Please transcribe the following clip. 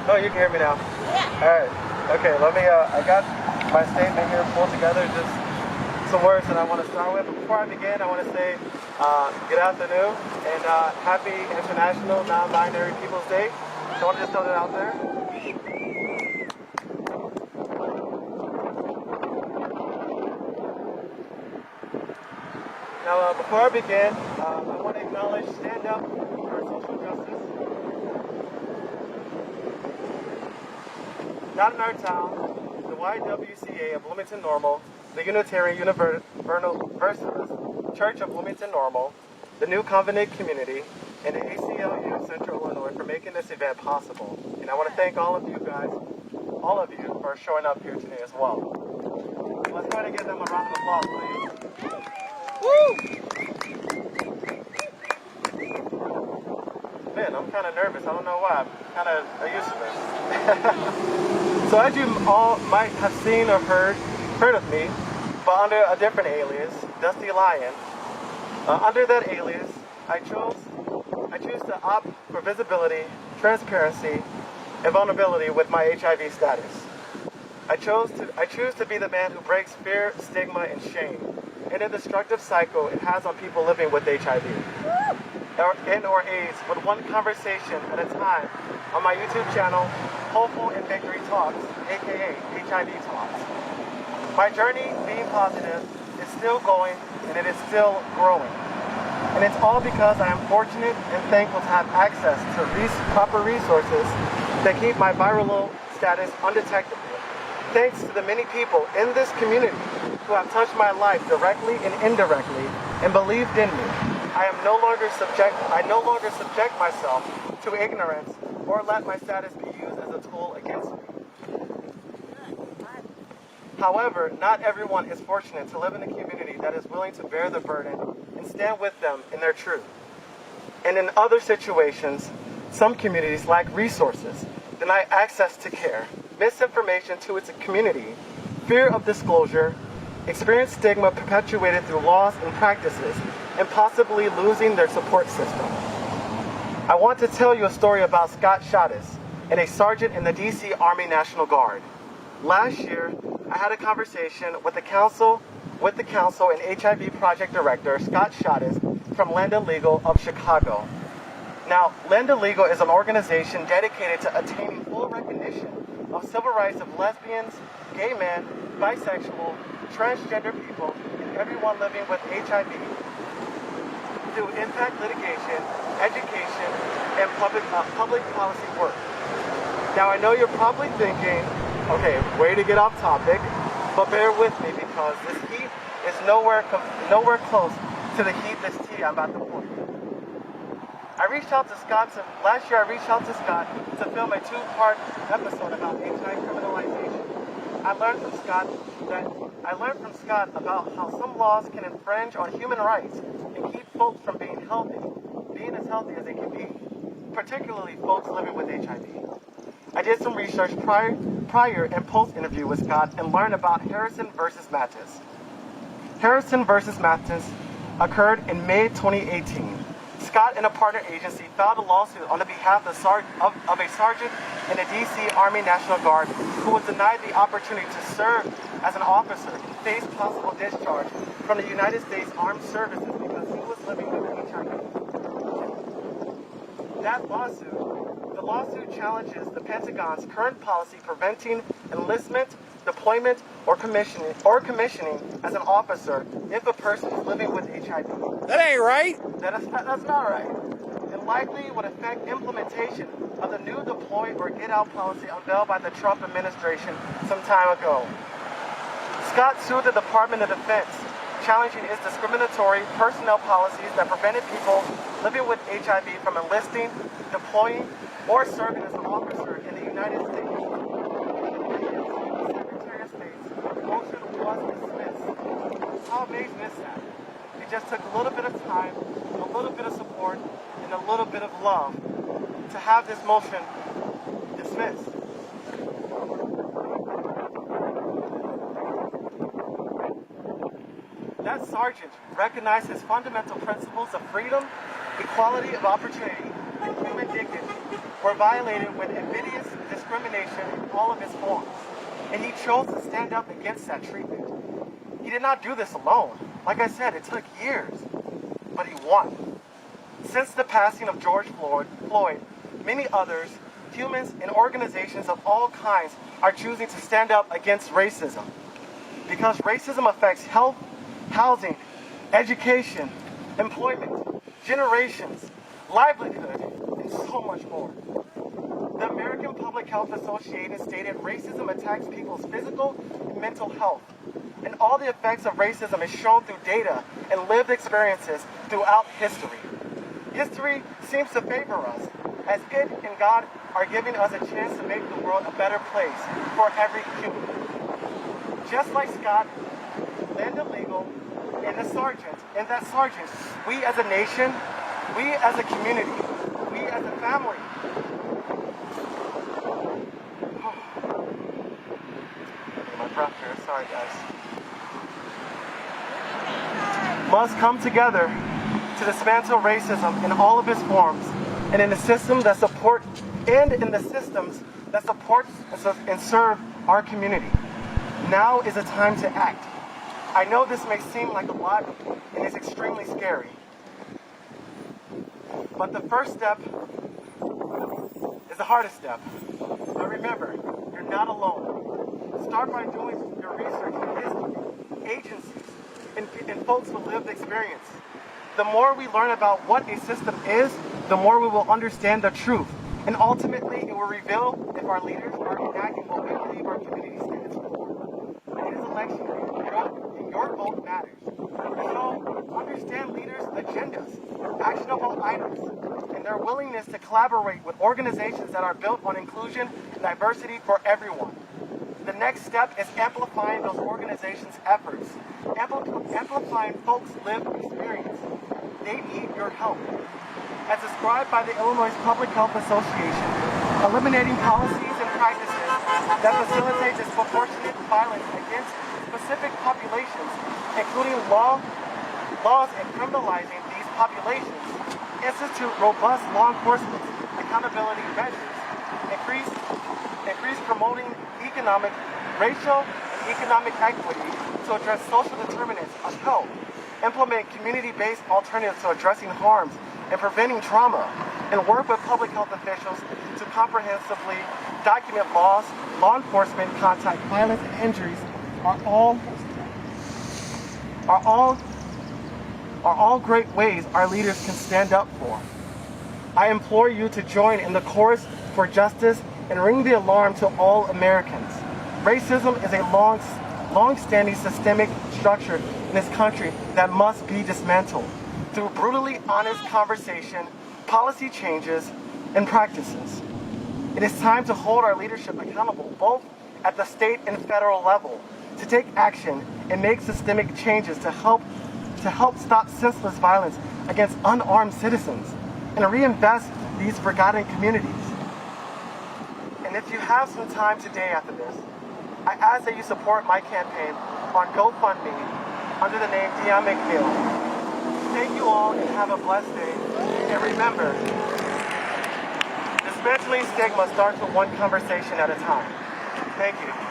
No, you can hear me now. Yeah. All right. Okay, let me, I got my statement here pulled together, just some words that I want to start with. But before I begin, I want to say good afternoon and happy International Non-Binary Peoples Day. So I want to just throw that out there. Now, before I begin, I want to acknowledge Stand Up for Social Justice. Not in our town, the YWCA of Bloomington Normal, the Unitarian Universalist Church of Bloomington Normal, the New Covenant Community, and the ACLU of Central IL for making this event possible. And I want to thank all of you guys, all of you, for showing up here today as well. Let's try to give them a round of applause, please. Woo! Man, I'm kind of nervous. I don't know why. I'm kind of used to this. So as you all might have seen or heard of me, but under a different alias, Dusty Lion. Under that alias, I choose to opt for visibility, transparency, and vulnerability with my HIV status. I choose to be the man who breaks fear, stigma, and shame in a destructive cycle it has on people living with HIV or AIDS, with one conversation at a time on my YouTube channel, Hopeful and Victory Talks, aka HIV Talks. My journey being positive is still going and it is still growing. And it's all because I am fortunate and thankful to have access to proper resources that keep my viral status undetectable. Thanks to the many people in this community who have touched my life directly and indirectly and believed in me, I no longer subject myself to ignorance or let my status be used as a tool against me. However, not everyone is fortunate to live in a community that is willing to bear the burden and stand with them in their truth. And in other situations, some communities lack resources, deny access to care, misinformation to its community, fear of disclosure, experience stigma perpetuated through laws and practices, and possibly losing their support system. I want to tell you a story about Scott Shottis, and a sergeant in the DC Army National Guard. Last year, I had a conversation with the council and HIV project director, Scott Shottis, from Land Legal of Chicago. Now, Land Legal is an organization dedicated to attaining full recognition of civil rights of lesbians, gay men, bisexual, transgender people, and everyone living with HIV through impact litigation, education, and public policy work. Now, I know you're probably thinking, okay, way to get off topic, but bear with me because this heat is nowhere close to the heat this tea I'm about to pour. Last year I reached out to Scott to film a two-part episode about HIV criminalization. I learned from Scott about how some laws can infringe on human rights and keep folks from being as healthy as they can be, particularly folks living with HIV. I did some research prior and post-interview with Scott and learned about Harrison versus Mathis. Harrison versus Mathis occurred in May 2018. Scott and a partner agency filed a lawsuit on the behalf of a sergeant in the DC Army National Guard who was denied the opportunity to serve as an officer and face possible discharge from the United States Armed Services because he was living with HIV. The lawsuit challenges the Pentagon's current policy preventing enlistment, deployment, or commissioning as an officer if a person is living with HIV. That ain't right. That's not right. It likely would affect implementation of the new deploy or get out policy unveiled by the Trump administration some time ago. Scott sued the Department of Defense, challenging its discriminatory personnel policies that prevented people living with HIV from enlisting, deploying, or serving as an officer in the United States. The Secretary of State's motion was dismissed. How amazing is that? It just took a little bit of time, a little bit of support, and a little bit of love to have this motion dismissed. That sergeant recognized his fundamental principles of freedom, equality of opportunity, and human dignity were violated with invidious discrimination in all of its forms, and he chose to stand up against that treatment. He did not do this alone. Like I said, it took years, but he won. Since the passing of George Floyd, many others, humans and organizations of all kinds are choosing to stand up against racism. Because racism affects health, housing, education, employment, generations, livelihood, and so much more. The American Public Health Association stated racism attacks people's physical and mental health, and all the effects of racism is shown through data and lived experiences throughout history. History seems to favor us, as it and God are giving us a chance to make the world a better place for every human. Just like Scott, Linda Legal, and that sergeant, we as a nation, we as a community, we as a family, my breath here, sorry guys, must come together to dismantle racism in all of its forms, and in the systems that support and serve our community. Now is the time to act. I know this may seem like a lot and is extremely scary, but the first step is the hardest step. But remember, you're not alone. Start by doing your research in history, agencies, and folks with lived experience. The more we learn about what a system is, the more we will understand the truth. And ultimately, it will reveal if our leaders are enacting what we believe our community stands for. It is election day, and your vote matters. So, understand leaders' agendas, actionable items, and their willingness to collaborate with organizations that are built on inclusion and diversity for everyone. The next step is amplifying those organizations' efforts, amplifying folks' lived experience. They need your help. As described by the Illinois Public Health Association, eliminating policies and practices that facilitate disproportionate violence against specific populations, including laws and criminalizing these populations, institute robust law enforcement accountability measures, increase promoting economic, racial, and economic equity to address social determinants of health, implement community-based alternatives to addressing harms and preventing trauma, and work with public health officials to comprehensively document law enforcement contact violence and injuries are all great ways our leaders can stand up for. I implore you to join in the chorus for justice and ring the alarm to all Americans. Racism is a long-standing systemic structure in this country that must be dismantled through brutally honest conversation, policy changes, and practices. It is time to hold our leadership accountable, both at the state and federal level, to take action and make systemic changes to help stop senseless violence against unarmed citizens and reinvest these forgotten communities. And if you have some time today after this, I ask that you support my campaign on GoFundMe under the name Dion McNeil. Thank you all and have a blessed day. And remember, dismantling stigma starts with one conversation at a time. Thank you.